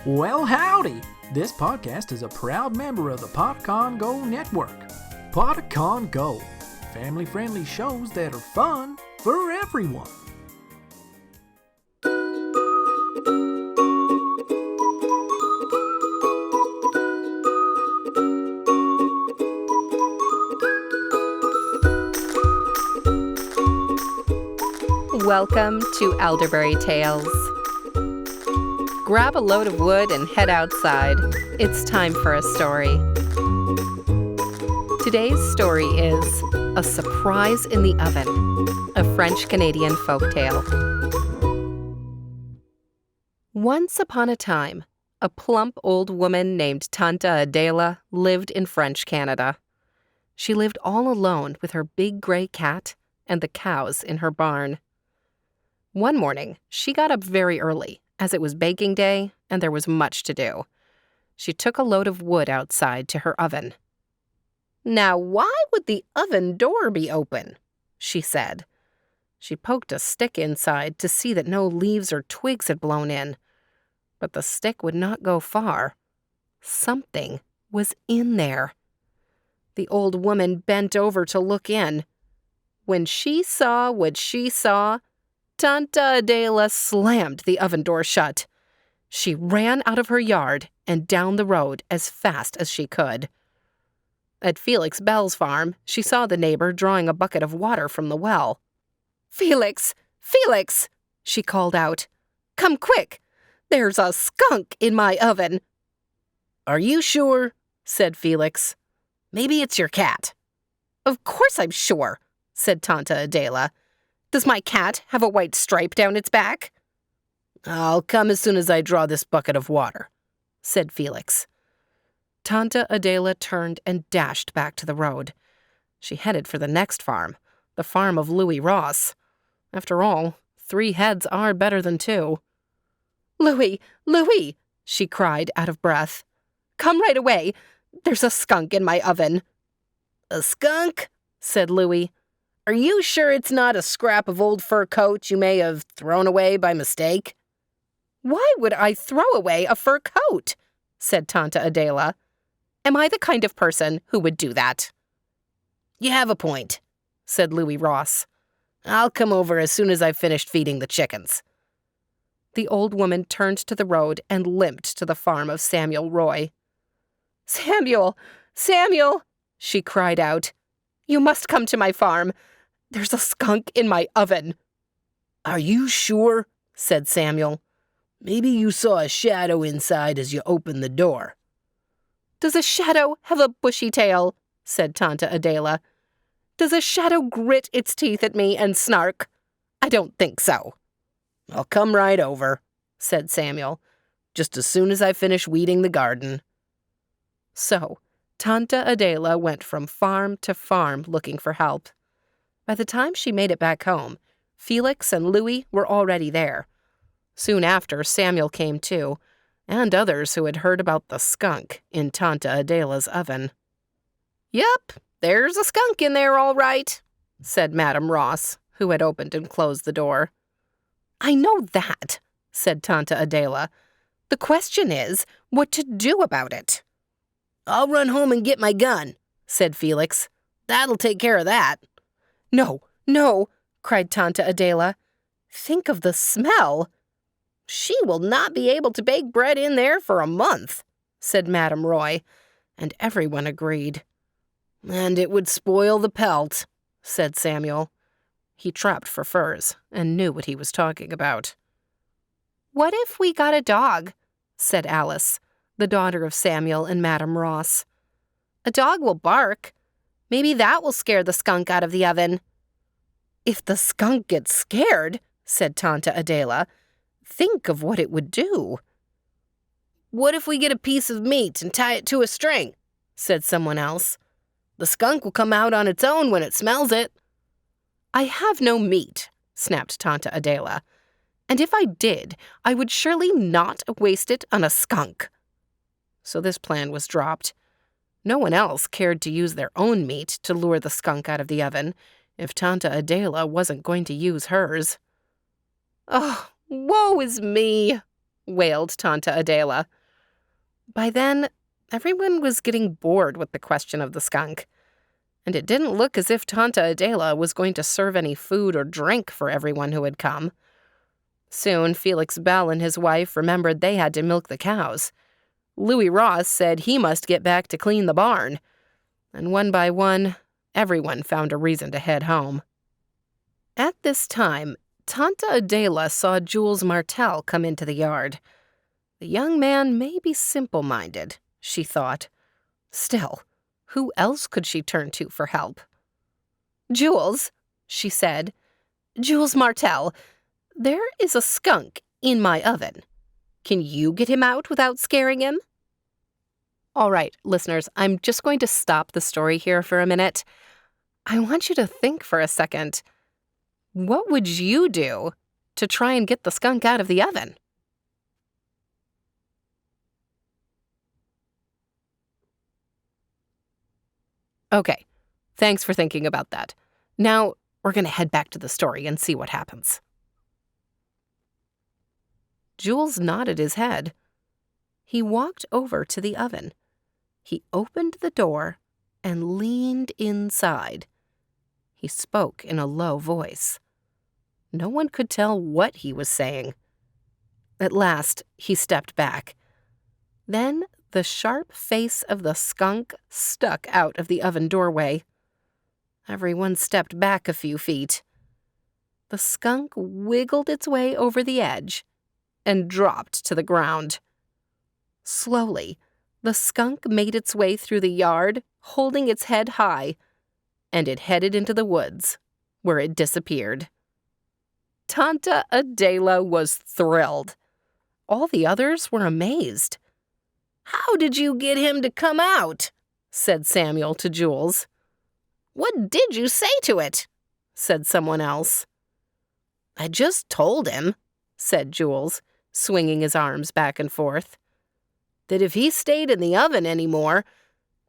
Well, howdy! This podcast is a proud member of the Podcon Go network. Podcon Go, family-friendly shows that are fun for everyone. Welcome to Elderberry Tales. Grab a load of wood and head outside. It's time for a story. Today's story is A Surprise in the Oven, a French-Canadian folktale. Once upon a time, a plump old woman named Tante Adela lived in French Canada. She lived all alone with her big gray cat and the cows in her barn. One morning, she got up very early, as it was baking day and there was much to do. She took a load of wood outside to her oven. "Now, why would the oven door be open?" she said. She poked a stick inside to see that no leaves or twigs had blown in, but the stick would not go far. Something was in there. The old woman bent over to look in. When she saw what she saw, Tante Adela slammed the oven door shut. She ran out of her yard and down the road as fast as she could. At Felix Bell's farm, she saw the neighbor drawing a bucket of water from the well. "Felix! Felix!" she called out. "Come quick! There's a skunk in my oven." "Are you sure?" said Felix. "Maybe it's your cat." "Of course I'm sure," said Tante Adela. "Does my cat have a white stripe down its back?" "I'll come as soon as I draw this bucket of water," said Felix. Tante Adela turned and dashed back to the road. She headed for the next farm, the farm of Louis Ross. After all, 3 heads are better than 2. "Louis, Louis," she cried out of breath. "Come right away. There's a skunk in my oven." "A skunk?" said Louis. "Are you sure it's not a scrap of old fur coat you may have thrown away by mistake?" "Why would I throw away a fur coat?" said Tante Adela. "Am I the kind of person who would do that?" "You have a point," said Louis Ross. "I'll come over as soon as I've finished feeding the chickens." The old woman turned to the road and limped to the farm of Samuel Roy. "Samuel! Samuel!" she cried out. "You must come to my farm. There's a skunk in my oven." "Are you sure?" said Samuel. "Maybe you saw a shadow inside as you opened the door." "Does a shadow have a bushy tail?" said Tante Adela. "Does a shadow grit its teeth at me and snark? I don't think so." "I'll come right over," said Samuel, "just as soon as I finish weeding the garden." So, Tante Adela went from farm to farm looking for help. By the time she made it back home, Felix and Louis were already there. Soon after, Samuel came too, and others who had heard about the skunk in Tante Adela's oven. "Yep, there's a skunk in there all right," said Madame Ross, who had opened and closed the door. "I know that," said Tante Adela. "The question is, what to do about it." "I'll run home and get my gun," said Felix. "That'll take care of that." "No, no," cried Tante Adela. "Think of the smell." "She will not be able to bake bread in there for a month," said Madame Roy, and everyone agreed. "And it would spoil the pelt," said Samuel. He trapped for furs and knew what he was talking about. "What if we got a dog?" said Alice, the daughter of Samuel and Madame Ross. "A dog will bark. Maybe that will scare the skunk out of the oven." "If the skunk gets scared," said Tante Adela, "think of what it would do." "What if we get a piece of meat and tie it to a string?" said someone else. "The skunk will come out on its own when it smells it." "I have no meat," snapped Tante Adela. "And if I did, I would surely not waste it on a skunk." So this plan was dropped. No one else cared to use their own meat to lure the skunk out of the oven if Tante Adela wasn't going to use hers. "Oh, woe is me," wailed Tante Adela. By then, everyone was getting bored with the question of the skunk, and it didn't look as if Tante Adela was going to serve any food or drink for everyone who had come. Soon, Felix Bell and his wife remembered they had to milk the cows. Louis Ross said he must get back to clean the barn. And one by one, everyone found a reason to head home. At this time, Tante Adela saw Jules Martel come into the yard. The young man may be simple-minded, she thought. Still, who else could she turn to for help? "Jules," she said. "Jules Martel, there is a skunk in my oven. Can you get him out without scaring him?" All right, listeners, I'm just going to stop the story here for a minute. I want you to think for a second. What would you do to try and get the skunk out of the oven? Okay, thanks for thinking about that. Now, we're going to head back to the story and see what happens. Jules nodded his head. He walked over to the oven. He opened the door and leaned inside. He spoke in a low voice. No one could tell what he was saying. At last, he stepped back. Then the sharp face of the skunk stuck out of the oven doorway. Everyone stepped back a few feet. The skunk wiggled its way over the edge and dropped to the ground. Slowly, the skunk made its way through the yard, holding its head high, and it headed into the woods, where it disappeared. Tante Adela was thrilled. All the others were amazed. "How did you get him to come out?" said Samuel to Jules. "What did you say to it?" said someone else. "I just told him," said Jules, swinging his arms back and forth, "that if he stayed in the oven anymore,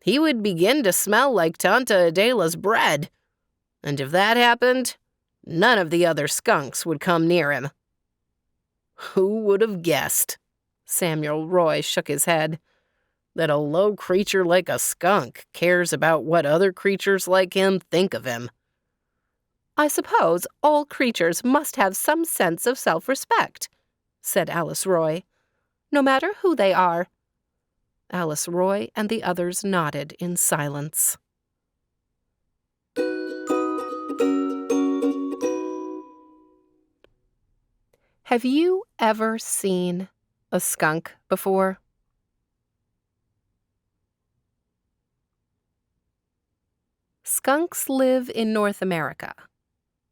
he would begin to smell like Tante Adela's bread. And if that happened, none of the other skunks would come near him." "Who would have guessed?" Samuel Roy shook his head. "That a low creature like a skunk cares about what other creatures like him think of him." "I suppose all creatures must have some sense of self-respect," said Alice Roy, "no matter who they are." Alice Roy and the others nodded in silence. Have you ever seen a skunk before? Skunks live in North America,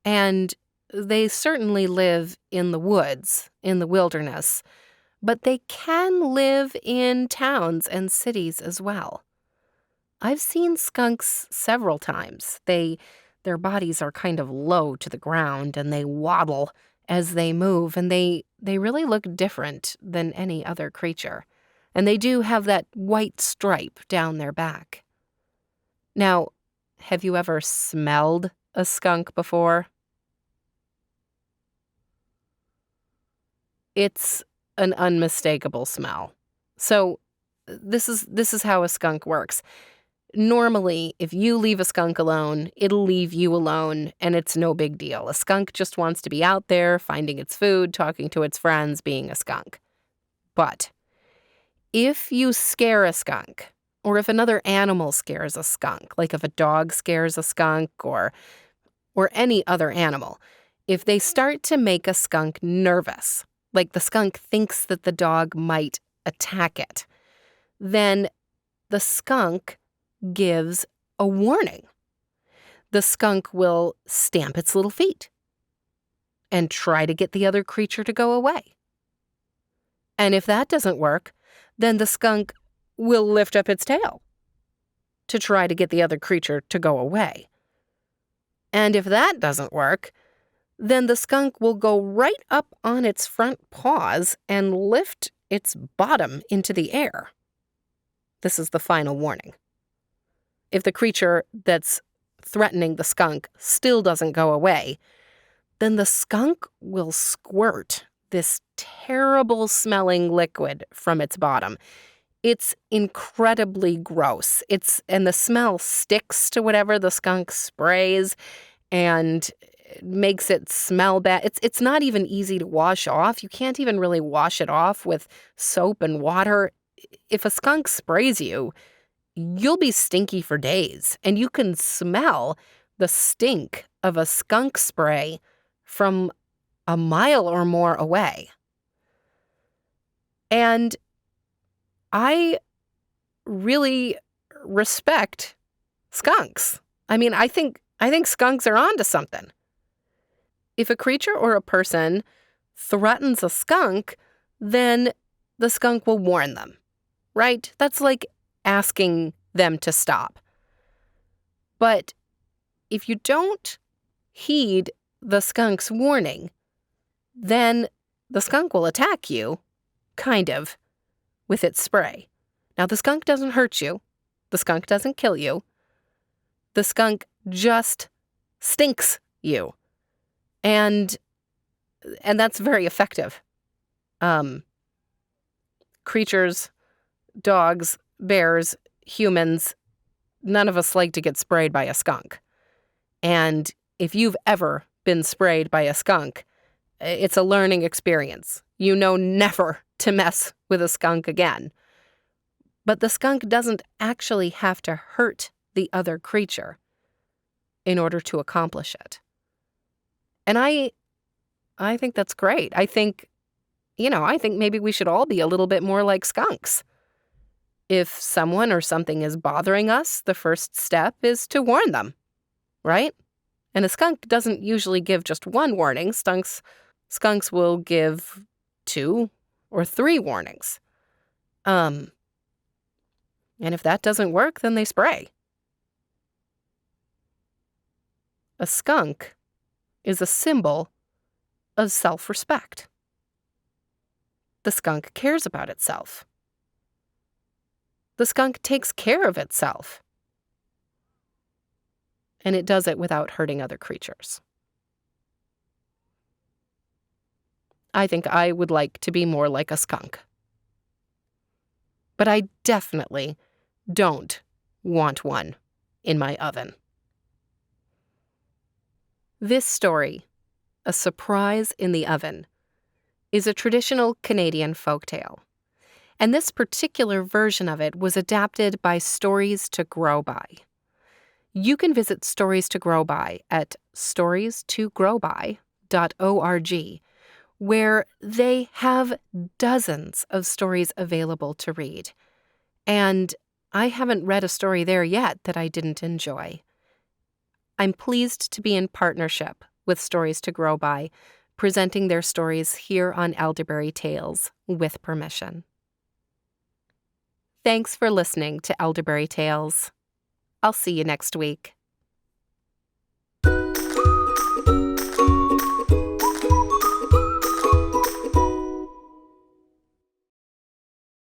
and they certainly live in the woods, in the wilderness, but they can live in towns and cities as well. I've seen skunks several times. Their bodies are kind of low to the ground, and they waddle as they move, and they really look different than any other creature. And they do have that white stripe down their back. Now, have you ever smelled a skunk before? It's an unmistakable smell. So this is how a skunk works. Normally, if you leave a skunk alone, it'll leave you alone, and it's no big deal. A skunk just wants to be out there, finding its food, talking to its friends, being a skunk. But if you scare a skunk, or if another animal scares a skunk, like if a dog scares a skunk or any other animal, if they start to make a skunk nervous, like the skunk thinks that the dog might attack it, then the skunk gives a warning. The skunk will stamp its little feet and try to get the other creature to go away. And if that doesn't work, then the skunk will lift up its tail to try to get the other creature to go away. And if that doesn't work, then the skunk will go right up on its front paws and lift its bottom into the air. This is the final warning. If the creature that's threatening the skunk still doesn't go away, then the skunk will squirt this terrible smelling liquid from its bottom. It's incredibly gross. And the smell sticks to whatever the skunk sprays and makes it smell bad. It's not even easy to wash off. You can't even really wash it off with soap and water. If a skunk sprays you, you'll be stinky for days, and you can smell the stink of a skunk spray from a mile or more away. And I really respect skunks. I mean, I think skunks are onto something. If a creature or a person threatens a skunk, then the skunk will warn them, right? That's like asking them to stop. But if you don't heed the skunk's warning, then the skunk will attack you, kind of, with its spray. Now, the skunk doesn't hurt you. The skunk doesn't kill you. The skunk just stinks you. And that's very effective. Creatures, dogs, bears, humans, none of us like to get sprayed by a skunk. And if you've ever been sprayed by a skunk, it's a learning experience. You know never to mess with a skunk again. But the skunk doesn't actually have to hurt the other creature in order to accomplish it. And I think that's great. I think maybe we should all be a little bit more like skunks. If someone or something is bothering us, the first step is to warn them, right? And a skunk doesn't usually give just one warning. Skunks will give 2 or 3 warnings. And if that doesn't work, then they spray. A skunk is a symbol of self-respect. The skunk cares about itself. The skunk takes care of itself. And it does it without hurting other creatures. I think I would like to be more like a skunk. But I definitely don't want one in my oven. This story, A Surprise in the Oven, is a traditional Canadian folktale. And this particular version of it was adapted by Stories to Grow By. You can visit Stories to Grow By at storiestogrowby.org, where they have dozens of stories available to read. And I haven't read a story there yet that I didn't enjoy. I'm pleased to be in partnership with Stories to Grow By, presenting their stories here on Elderberry Tales with permission. Thanks for listening to Elderberry Tales. I'll see you next week.